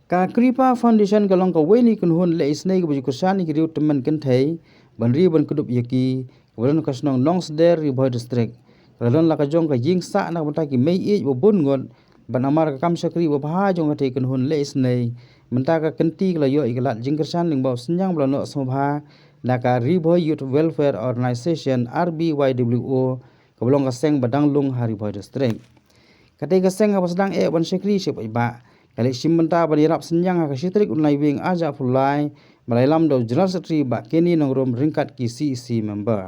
Ka Kripa Foundation kalong ka weni kun hun le isnei ku kursani ki riu teman kan thai ban ri ban kudup yaki kabalon ka snong Longsder Riboy district kalon la ka jong ka jing sa na bata ki mei e bo bun ngon ban amar ka kam sakri bo bha jong ka thai kun hun le isnei menta ka kenti la yo iglat jing kursan ling bo senyang blo no sobha na ka Riboy Youth Welfare Organization RBYWO kabalong ka seng badang lung hari Riboy district kadai ka seng apa sedang ban sakri se ba kali simmenta bani rap senyang ka sitrik unlai wing aja fulai malailam do general secretary ba keni nongrom ringkat ki CEC member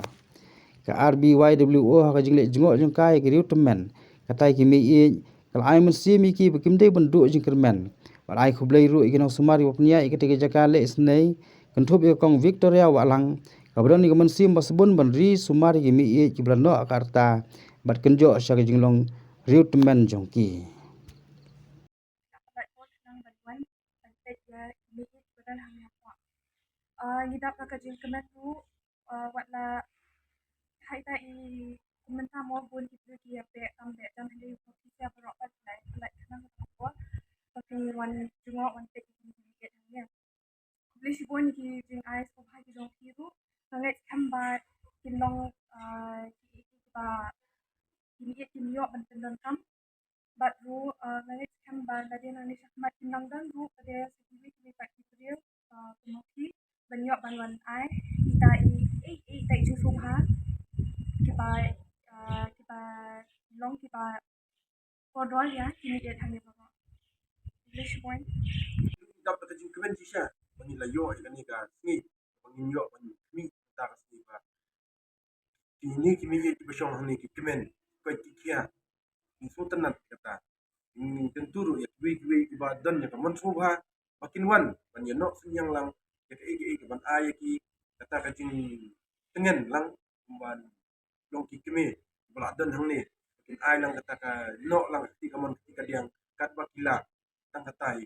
ka RBYWO ka jingle jingok jing kai ki riutemen katai ki mi e kal ai mun si mi ki bekimde bendu jing kermen bar ai khublai ru ikinong sumari wapnia ikete jaka le snei kentup e kong Victoria walang kabron ni mun sim basbun ban ri sumari ki mi e ki blano akarta bat kenjo sya ka jinglong riutemen jongki Ngidap na kajing kemen tu watla haita I kumenta mo bun itu dia pe ambe dan heli kita berok like kenang apa tapi wan jungo wan tek ni get hanya beli si bun ki jing ai so ha ki jong ki tu sangat kambat kinong ki ba ini ke kinyo ban tendon kam bat ru sangat kambat dari nani sakmat kinang dan ru pada sendiri kini pak ki kemuki banyak bantuan ai kita I tak jumpa ha kita long kita kodol ya kini dia tanya bapak English point dapat kajing kemen sisa bani layo ikan ni ka singi bani yo bani mi ta ka singi ba ini kimi ye ki basong hani ki kemen ko ki kia ni sultanat kata ni tenturu ya wi ba dan ya kamon subha makin wan ban ya no senyang lang ya ke ban aya ki kata kajing tengen lang ban long ki keme bala dan hang ni makin ay lang kata ka no lang ki kamon ki ka diang kat bakila tang kata I